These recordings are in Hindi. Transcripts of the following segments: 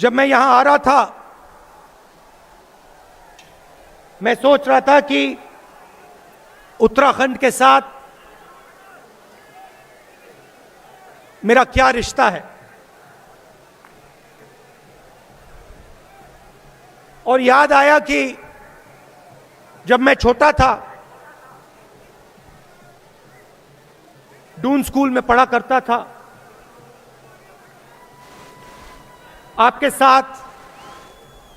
जब मैं यहां आ रहा था, मैं सोच रहा था कि उत्तराखंड के साथ मेरा क्या रिश्ता है। और याद आया कि जब मैं छोटा था, डून स्कूल में पढ़ा करता था, आपके साथ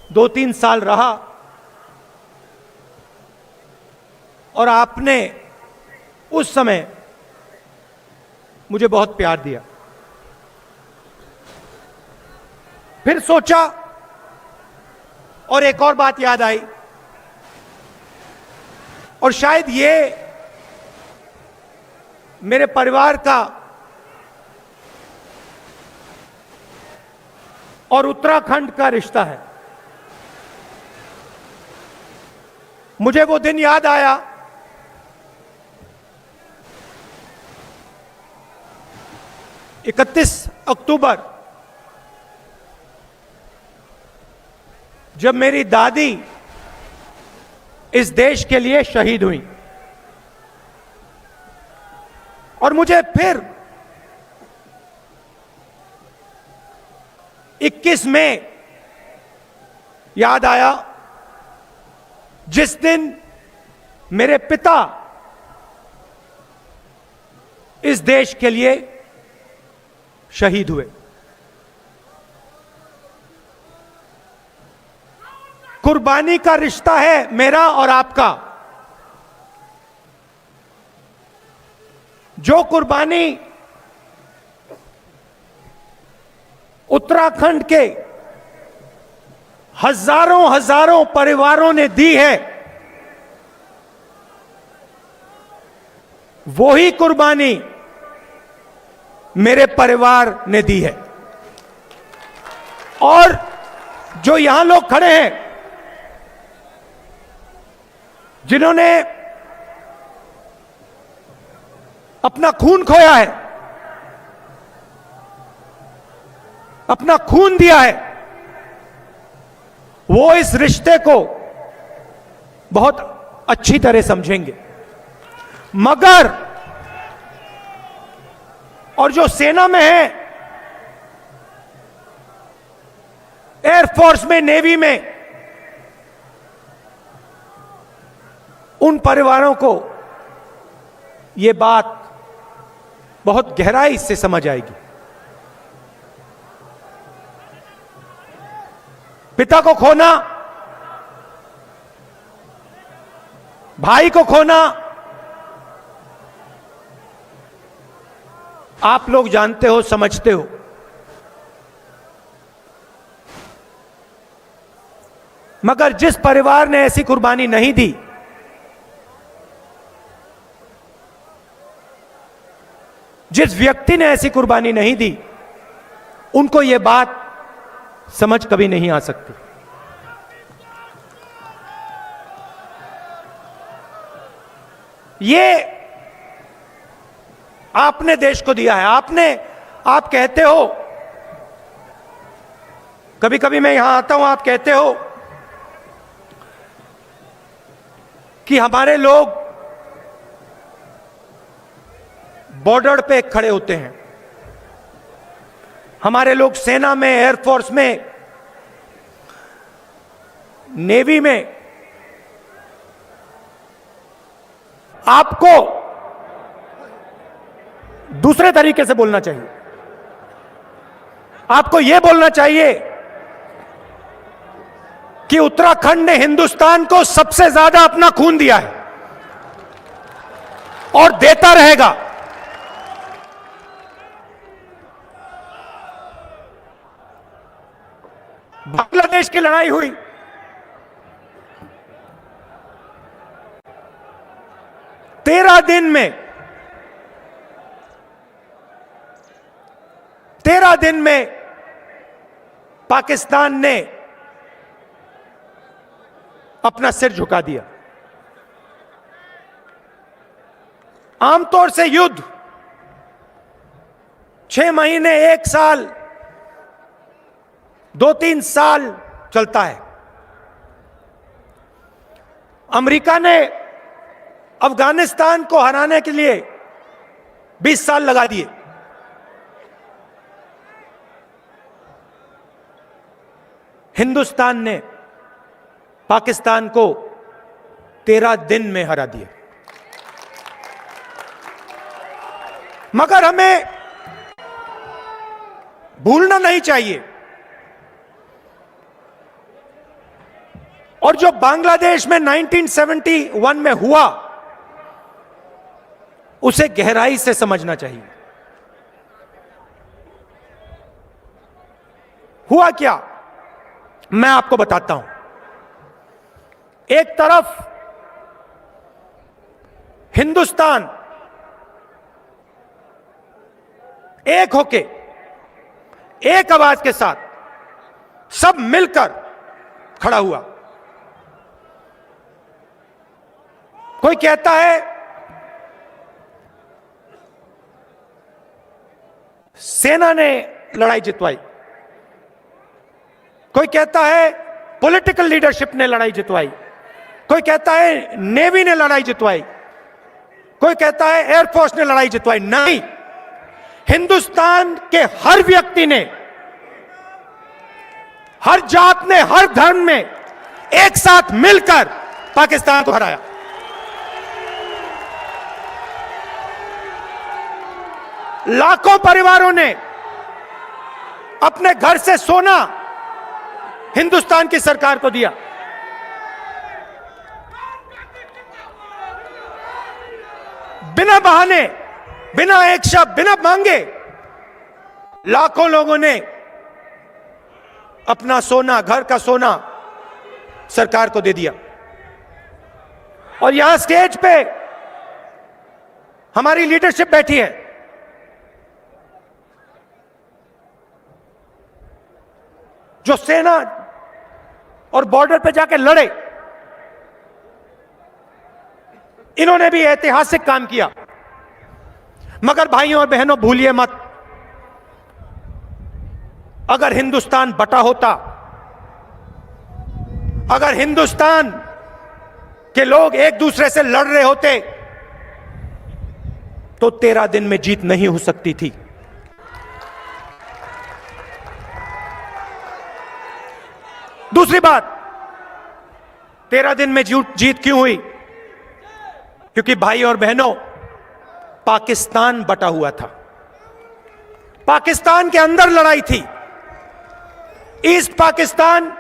2-3 साल रहा और आपने उस समय मुझे बहुत प्यार दिया। फिर सोचा और एक और बात याद आई, और शायद ये मेरे परिवार का और उत्तराखंड का रिश्ता है। मुझे वो दिन याद आया 31 अक्टूबर, जब मेरी दादी इस देश के लिए शहीद हुई। और मुझे फिर 21 मई याद आया, जिस दिन मेरे पिता इस देश के लिए शहीद हुए। कुर्बानी का रिश्ता है मेरा और आपका। जो कुर्बानी उत्तराखंड के हजारों परिवारों ने दी है, वो ही कुर्बानी मेरे परिवार ने दी है। और जो यहां लोग खड़े हैं, जिन्होंने अपना खून खोया है, अपना खून दिया है, वो इस रिश्ते को बहुत अच्छी तरह समझेंगे। मगर और जो सेना में है, एयरफोर्स में, नेवी में, उन परिवारों को यह बात बहुत गहराई से समझ आएगी। पिता को खोना, भाई को खोना, आप लोग जानते हो, समझते हो। मगर जिस परिवार ने ऐसी कुर्बानी नहीं दी, जिस व्यक्ति ने ऐसी कुर्बानी नहीं दी, उनको यह बात समझ कभी नहीं आ सकती। ये आपने देश को दिया है। आप कहते हो, कभी कभी मैं यहां आता हूं, आप कहते हो कि हमारे लोग बॉर्डर पे खड़े होते हैं, हमारे लोग सेना में, एयरफोर्स में, नेवी में। आपको दूसरे तरीके से बोलना चाहिए। आपको यह बोलना चाहिए कि उत्तराखंड ने हिंदुस्तान को सबसे ज्यादा अपना खून दिया है और देता रहेगा। बांग्लादेश की लड़ाई हुई, तेरह दिन में पाकिस्तान ने अपना सिर झुका दिया। आमतौर से युद्ध 6 महीने, 1 साल 2-3 साल चलता है। अमेरिका ने अफगानिस्तान को हराने के लिए 20 साल लगा दिए। हिंदुस्तान ने पाकिस्तान को 13 दिन में हरा दिया। मगर हमें भूलना नहीं चाहिए, और जो बांग्लादेश में 1971 में हुआ उसे गहराई से समझना चाहिए। हुआ क्या, मैं आपको बताता हूं। एक तरफ हिंदुस्तान एक होके, एक आवाज के साथ सब मिलकर खड़ा हुआ। कोई कहता है सेना ने लड़ाई जितवाई, कोई कहता है पॉलिटिकल लीडरशिप ने लड़ाई जितवाई, कोई कहता है नेवी ने लड़ाई जितवाई, कोई कहता है एयरफोर्स ने लड़ाई जितवाई। नहीं, हिंदुस्तान के हर व्यक्ति ने, हर जात ने, हर धर्म में एक साथ मिलकर पाकिस्तान को हराया। लाखों परिवारों ने अपने घर से सोना हिंदुस्तान की सरकार को दिया। बिना बहाने, बिना एक शब्द, बिना मांगे लाखों लोगों ने अपना सोना, घर का सोना सरकार को दे दिया। और यहां स्टेज पे हमारी लीडरशिप बैठी है। जो सेना और बॉर्डर पे जाके लड़े, इन्होंने भी ऐतिहासिक काम किया। मगर भाइयों और बहनों, भूलिए मत, अगर हिंदुस्तान बटा होता, अगर हिंदुस्तान के लोग एक दूसरे से लड़ रहे होते, तो 13 दिन में जीत नहीं हो सकती थी। दूसरी बात, 13 दिन में जीत क्यों हुई? क्योंकि भाई और बहनों, पाकिस्तान बटा हुआ था। पाकिस्तान के अंदर लड़ाई थी। ईस्ट पाकिस्तान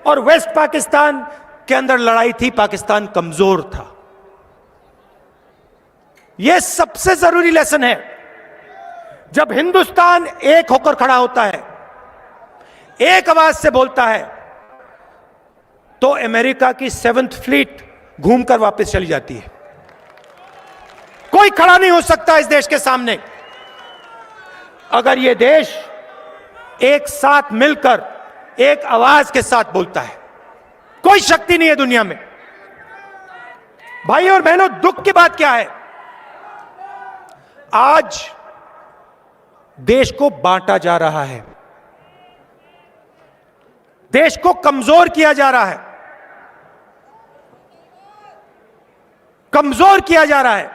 और वेस्ट पाकिस्तान के अंदर लड़ाई थी। पाकिस्तान कमजोर था। यह सबसे जरूरी लेसन है। जब हिंदुस्तान एक होकर खड़ा होता है, एक आवाज से बोलता है, तो अमेरिका की 7th फ्लीट घूमकर वापस चली जाती है। कोई खड़ा नहीं हो सकता इस देश के सामने। अगर यह देश एक साथ मिलकर एक आवाज के साथ बोलता है, कोई शक्ति नहीं है दुनिया में। भाई और बहनों, दुख की बात क्या है? आज देश को बांटा जा रहा है, देश को कमजोर किया जा रहा है, कमजोर किया जा रहा है।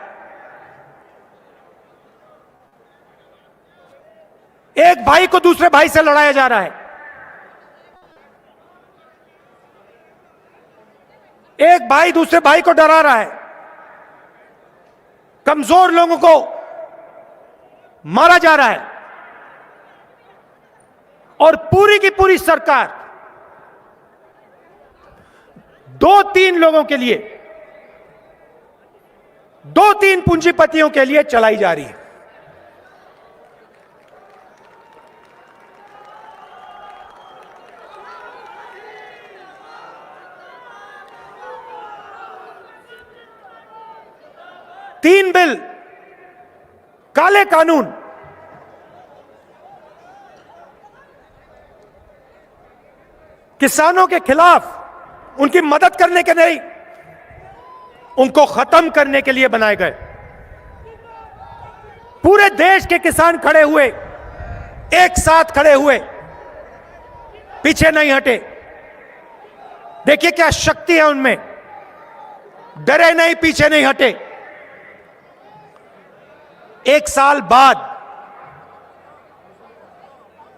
एक भाई को दूसरे भाई से लड़ाया जा रहा है, एक भाई दूसरे भाई को डरा रहा है, कमजोर लोगों को मारा जा रहा है, और पूरी की पूरी सरकार 2-3 लोगों के लिए, 2-3 पूंजीपतियों के लिए चलाई जा रही है। तीन बिल, काले कानून, किसानों के खिलाफ, उनकी मदद करने के नहीं, उनको खत्म करने के लिए बनाए गए। पूरे देश के किसान खड़े हुए, एक साथ खड़े हुए, पीछे नहीं हटे। देखिए क्या शक्ति है उनमें, डरे नहीं, पीछे नहीं हटे। एक साल बाद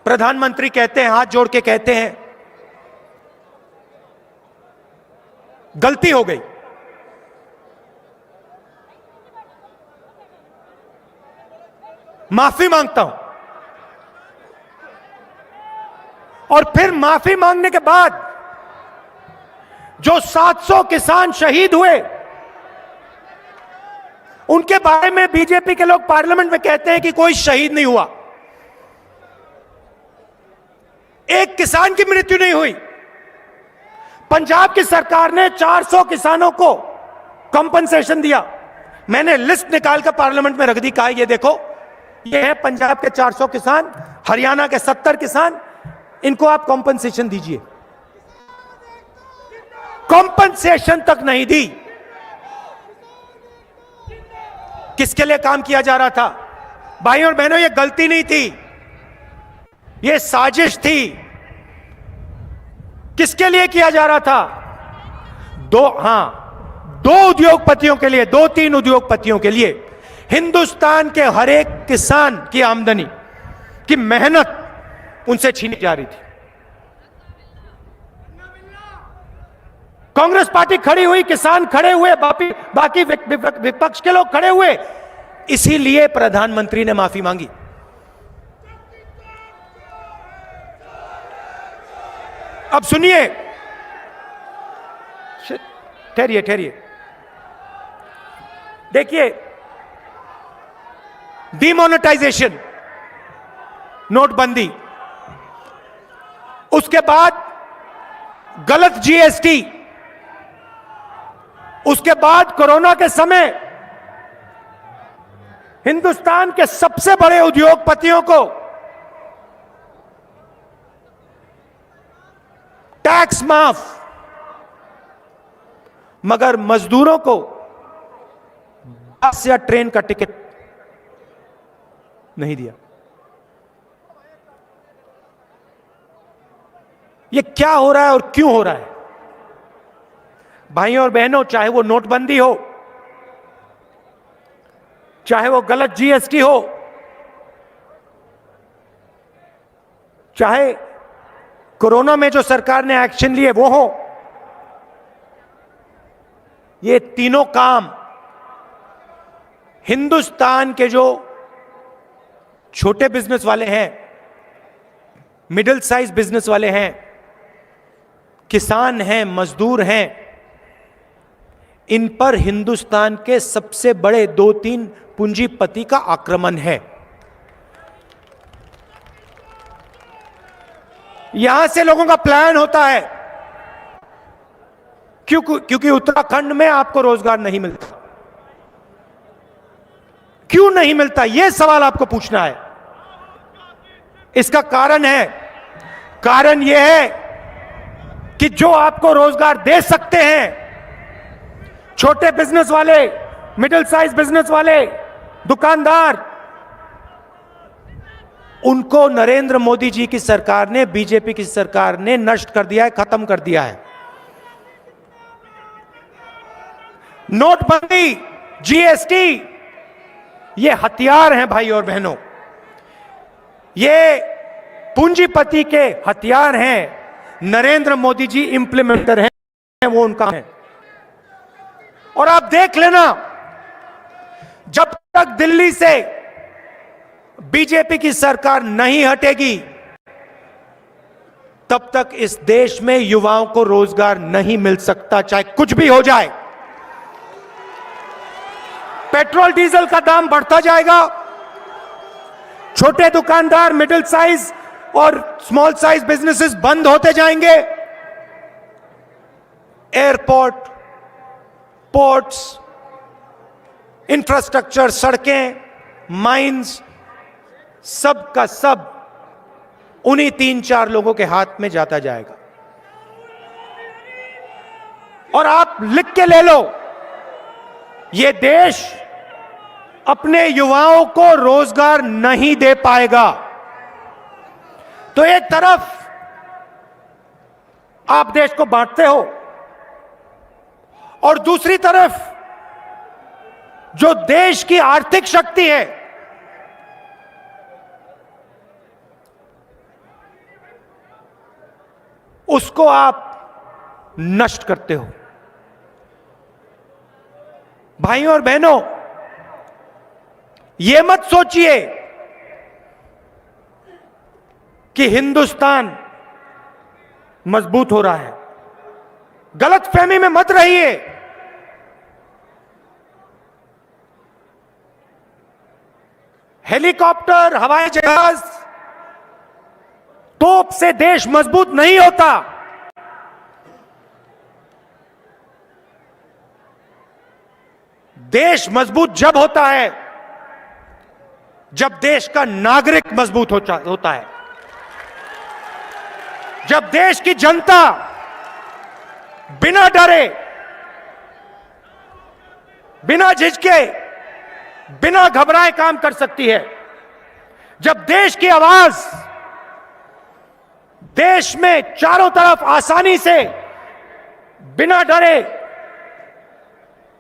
प्रधानमंत्री कहते हैं, हाथ जोड़ के कहते हैं, गलती हो गई, माफी मांगता हूं। और फिर माफी मांगने के बाद जो 700 किसान शहीद हुए, उनके बारे में बीजेपी के लोग पार्लियामेंट में कहते हैं कि कोई शहीद नहीं हुआ, एक किसान की मृत्यु नहीं हुई। पंजाब की सरकार ने 400 किसानों को कंपनसेशन दिया। मैंने लिस्ट निकाल कर पार्लियामेंट में रख दी, कहा ये देखो, ये है पंजाब के 400 किसान, हरियाणा के 70 किसान, इनको आप कंपनसेशन दीजिए। कंपनसेशन तक नहीं दी। किसके लिए काम किया जा रहा था? भाइयों और बहनों, ये गलती नहीं थी, ये साजिश थी। किसके लिए किया जा रहा था? दो उद्योगपतियों के लिए, 2-3 उद्योगपतियों के लिए। हिंदुस्तान के हर एक किसान की आमदनी की मेहनत उनसे छीनी जा रही थी। कांग्रेस पार्टी खड़ी हुई, किसान खड़े हुए, बाकी विपक्ष के लोग खड़े हुए, इसीलिए प्रधानमंत्री ने माफी मांगी। अब सुनिए, ठहरिए, देखिए, डिमोनेटाइजेशन, नोटबंदी, उसके बाद गलत जीएसटी, उसके बाद कोरोना के समय हिंदुस्तान के सबसे बड़े उद्योगपतियों को टैक्स माफ, मगर मजदूरों को बस या ट्रेन का टिकट नहीं दिया। ये क्या हो रहा है और क्यों हो रहा है? भाइयों और बहनों, चाहे वो नोटबंदी हो, चाहे वो गलत जीएसटी हो, चाहे कोरोना में जो सरकार ने एक्शन लिए वो हो, ये तीनों काम हिंदुस्तान के जो छोटे बिजनेस वाले हैं, मिडिल साइज बिजनेस वाले हैं, किसान हैं, मजदूर हैं, इन पर हिंदुस्तान के सबसे बड़े 2-3 पूंजीपति का आक्रमण है। यहां से लोगों का प्लान होता है, क्योंकि उत्तराखंड में आपको रोजगार नहीं मिलता। क्यों नहीं मिलता, यह सवाल आपको पूछना है। इसका कारण यह है कि जो आपको रोजगार दे सकते हैं, छोटे बिजनेस वाले, मिडिल साइज बिजनेस वाले, दुकानदार, उनको नरेंद्र मोदी जी की सरकार ने, बीजेपी की सरकार ने नष्ट कर दिया है, खत्म कर दिया है। नोटबंदी, जीएसटी, ये हथियार हैं भाई और बहनों, ये पूंजीपति के हथियार हैं। नरेंद्र मोदी जी इंप्लीमेंटर हैं, वो उनका है। और आप देख लेना, जब तक दिल्ली से बीजेपी की सरकार नहीं हटेगी, तब तक इस देश में युवाओं को रोजगार नहीं मिल सकता, चाहे कुछ भी हो जाए। पेट्रोल डीजल का दाम बढ़ता जाएगा, छोटे दुकानदार, मिडिल साइज और स्मॉल साइज बिजनेसेस बंद होते जाएंगे। एयरपोर्ट, पोर्ट्स, इंफ्रास्ट्रक्चर, सड़कें, माइंस, सब का सब उन्हीं 3-4 लोगों के हाथ में जाता जाएगा। और आप लिख के ले लो, यह देश अपने युवाओं को रोजगार नहीं दे पाएगा। तो एक तरफ आप देश को बांटते हो, और दूसरी तरफ जो देश की आर्थिक शक्ति है, उसको आप नष्ट करते हो। भाइयों और बहनों, यह मत सोचिए कि हिंदुस्तान मजबूत हो रहा है। गलतफहमी में मत रहिए। हेलीकॉप्टर, हवाई जहाज, तोप से देश मजबूत नहीं होता। देश मजबूत जब होता है जब देश का नागरिक मजबूत होता है, जब देश की जनता बिना डरे, बिना झिझके, बिना घबराए काम कर सकती है, जब देश की आवाज देश में चारों तरफ आसानी से बिना डरे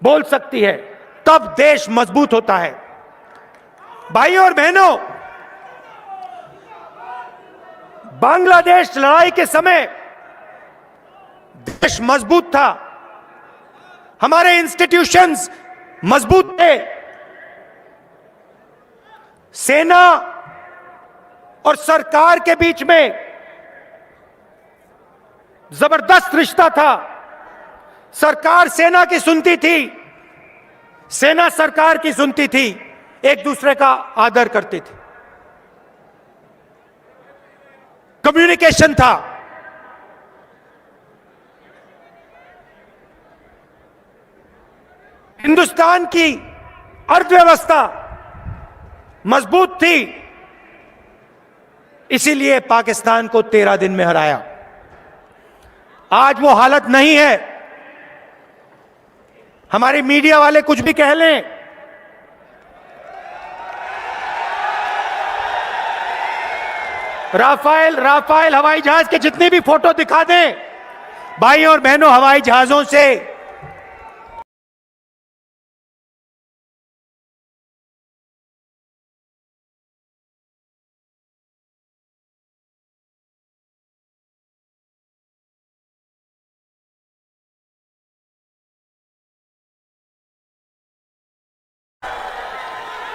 बोल सकती है, तब देश मजबूत होता है। भाइयों और बहनों, बांग्लादेश लड़ाई के समय देश मजबूत था, हमारे इंस्टीट्यूशंस मजबूत थे, सेना और सरकार के बीच में जबरदस्त रिश्ता था। सरकार सेना की सुनती थी, सेना सरकार की सुनती थी, एक दूसरे का आदर करती थी, कम्युनिकेशन था। हिंदुस्तान की अर्थव्यवस्था मजबूत थी, इसीलिए पाकिस्तान को 13 दिन में हराया। आज वो हालत नहीं है। हमारे मीडिया वाले कुछ भी कह लें, राफेल हवाई जहाज के जितनी भी फोटो दिखा दें, भाइयों और बहनों, हवाई जहाजों से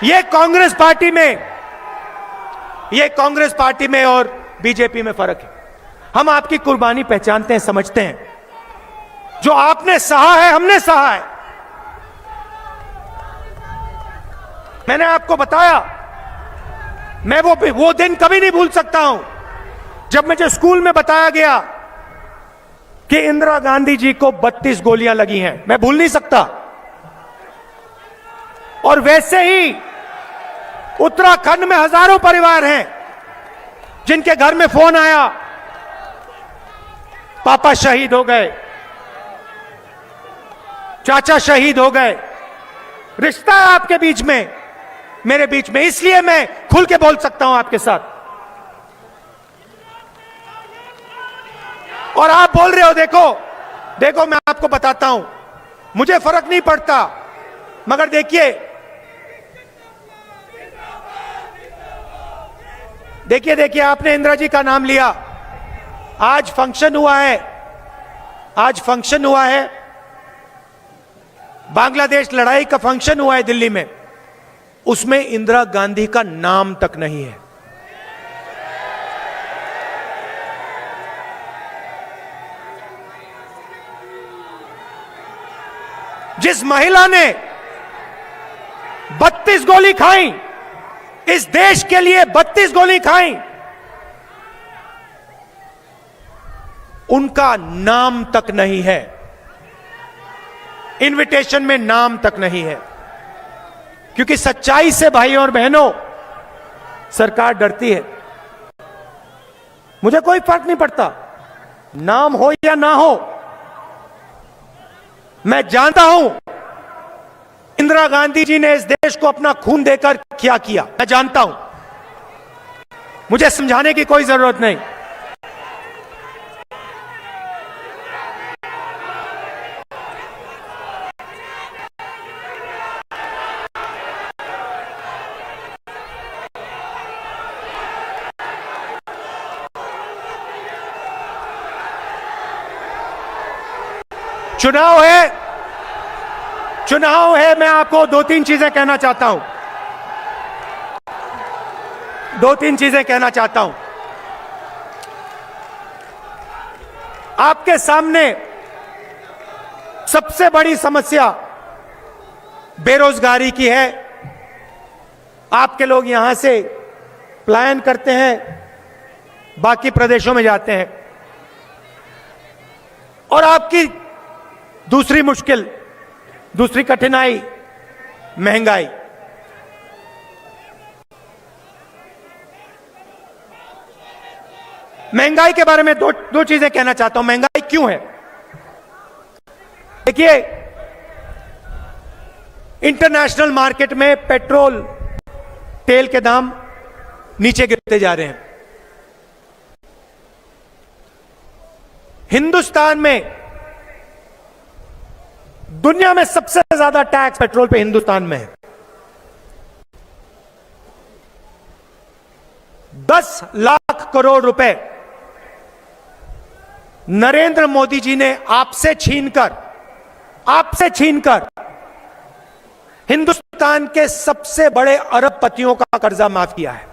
ये कांग्रेस पार्टी में और बीजेपी में फर्क है। हम आपकी कुर्बानी पहचानते हैं, समझते हैं। जो आपने सहा है, हमने सहा है। मैंने आपको बताया, मैं वो दिन कभी नहीं भूल सकता हूं जब मुझे स्कूल में बताया गया कि इंदिरा गांधी जी को 32 गोलियां लगी हैं। मैं भूल नहीं सकता। और वैसे ही उत्तराखंड में हजारों परिवार हैं जिनके घर में फोन आया, पापा शहीद हो गए, चाचा शहीद हो गए। रिश्ता है आपके बीच में, मेरे बीच में, इसलिए मैं खुल के बोल सकता हूं आपके साथ। और आप बोल रहे हो, देखो मैं आपको बताता हूं, मुझे फर्क नहीं पड़ता, मगर देखिए आपने इंदिरा जी का नाम लिया। आज फंक्शन हुआ है, बांग्लादेश लड़ाई का फंक्शन हुआ है दिल्ली में, उसमें इंदिरा गांधी का नाम तक नहीं है। जिस महिला ने 32 गोली खाई, इस देश के लिए 32 गोली खाई, उनका नाम तक नहीं है, इनविटेशन में नाम तक नहीं है। क्योंकि सच्चाई से भाइयों और बहनों सरकार डरती है। मुझे कोई फर्क नहीं पड़ता, नाम हो या ना हो। मैं जानता हूं इंदिरा गांधी जी ने इस देश को अपना खून देकर क्या किया, मैं जानता हूं। मुझे समझाने की कोई जरूरत नहीं। चुनाव है, मैं आपको दो तीन चीजें कहना चाहता हूं। आपके सामने सबसे बड़ी समस्या बेरोजगारी की है। आपके लोग यहां से पलायन करते हैं, बाकी प्रदेशों में जाते हैं। और आपकी दूसरी मुश्किल, दूसरी कठिनाई महंगाई। महंगाई के बारे में दो चीजें कहना चाहता हूं। महंगाई क्यों है? देखिए, इंटरनेशनल मार्केट में पेट्रोल तेल के दाम नीचे गिरते जा रहे हैं। हिंदुस्तान में दुनिया में सबसे ज्यादा टैक्स पेट्रोल पे हिंदुस्तान में है। 10 लाख करोड़ रुपए नरेंद्र मोदी जी ने आपसे छीनकर हिंदुस्तान के सबसे बड़े अरबपतियों का कर्जा माफ किया है।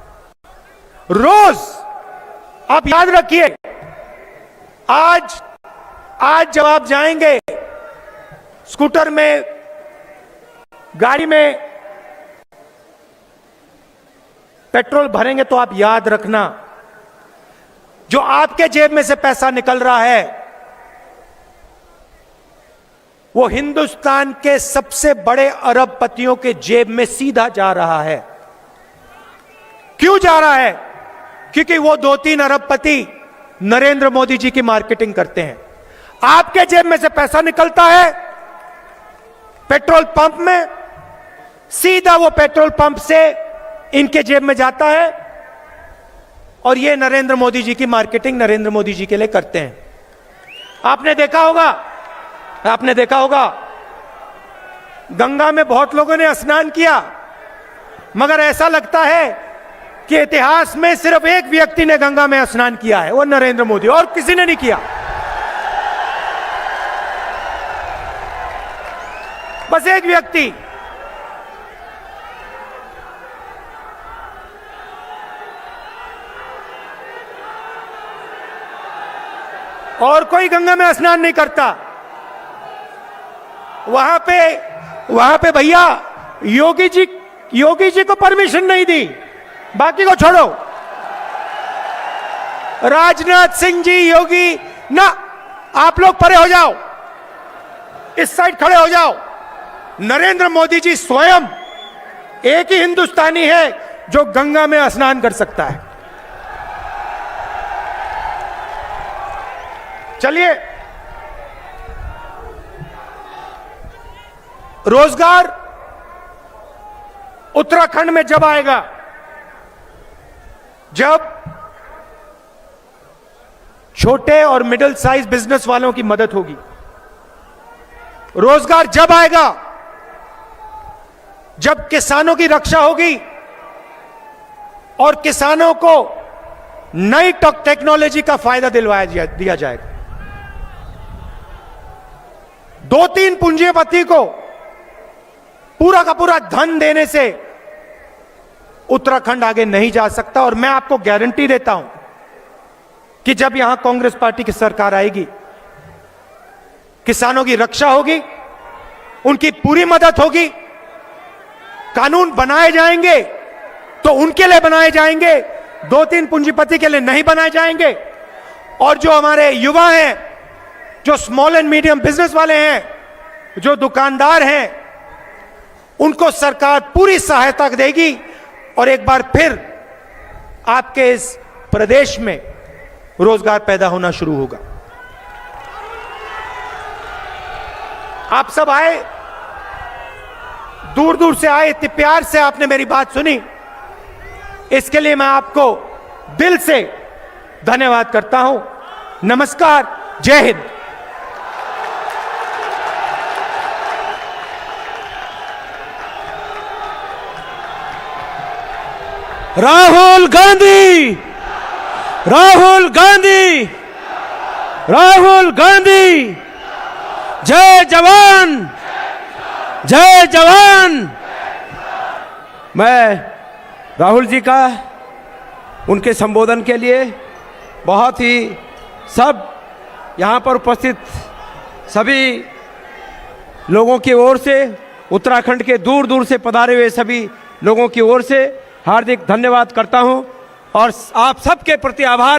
रोज आप याद रखिए, आज जब आप जाएंगे स्कूटर में, गाड़ी में पेट्रोल भरेंगे, तो आप याद रखना, जो आपके जेब में से पैसा निकल रहा है वो हिंदुस्तान के सबसे बड़े अरबपतियों के जेब में सीधा जा रहा है। क्यों जा रहा है? क्योंकि वो 2-3 अरबपति नरेंद्र मोदी जी की मार्केटिंग करते हैं। आपके जेब में से पैसा निकलता है पेट्रोल पंप में, सीधा वो पेट्रोल पंप से इनके जेब में जाता है, और ये नरेंद्र मोदी जी की मार्केटिंग नरेंद्र मोदी जी के लिए करते हैं। आपने देखा होगा गंगा में बहुत लोगों ने स्नान किया, मगर ऐसा लगता है कि इतिहास में सिर्फ एक व्यक्ति ने गंगा में स्नान किया है, वो नरेंद्र मोदी, और किसी ने नहीं किया। बस एक व्यक्ति। और कोई गंगा में स्नान नहीं करता। वहां पे भैया योगी जी को परमिशन नहीं दी, बाकी को छोड़ो। राजनाथ सिंह जी, योगी ना, आप लोग परे हो जाओ, इस साइड खड़े हो जाओ। नरेंद्र मोदी जी स्वयं एक ही हिंदुस्तानी है जो गंगा में स्नान कर सकता है। चलिए, रोजगार उत्तराखंड में जब आएगा, जब छोटे और मिडिल साइज बिजनेस वालों की मदद होगी, रोजगार जब आएगा, जब किसानों की रक्षा होगी और किसानों को नई टेक्नोलॉजी का फायदा दिया जाएगा। 2-3 पूंजीपति को पूरा का पूरा धन देने से उत्तराखंड आगे नहीं जा सकता। और मैं आपको गारंटी देता हूं कि जब यहां कांग्रेस पार्टी की सरकार आएगी, किसानों की रक्षा होगी, उनकी पूरी मदद होगी। कानून बनाए जाएंगे तो उनके लिए बनाए जाएंगे, 2-3 पूंजीपति के लिए नहीं बनाए जाएंगे। और जो हमारे युवा हैं, जो स्मॉल एंड मीडियम बिजनेस वाले हैं, जो दुकानदार हैं, उनको सरकार पूरी सहायता देगी। और एक बार फिर आपके इस प्रदेश में रोजगार पैदा होना शुरू होगा। आप सब आए, दूर दूर से आए, इतने प्यार से आपने मेरी बात सुनी, इसके लिए मैं आपको दिल से धन्यवाद करता हूं। नमस्कार, जय हिंद। राहुल गांधी, राहुल गांधी, राहुल गांधी जय जवान, जय जवान। मैं राहुल जी का उनके संबोधन के लिए बहुत ही सब यहाँ पर उपस्थित सभी लोगों की ओर से, उत्तराखंड के दूर दूर से पधारे हुए सभी लोगों की ओर से हार्दिक धन्यवाद करता हूँ और आप सबके प्रति आभार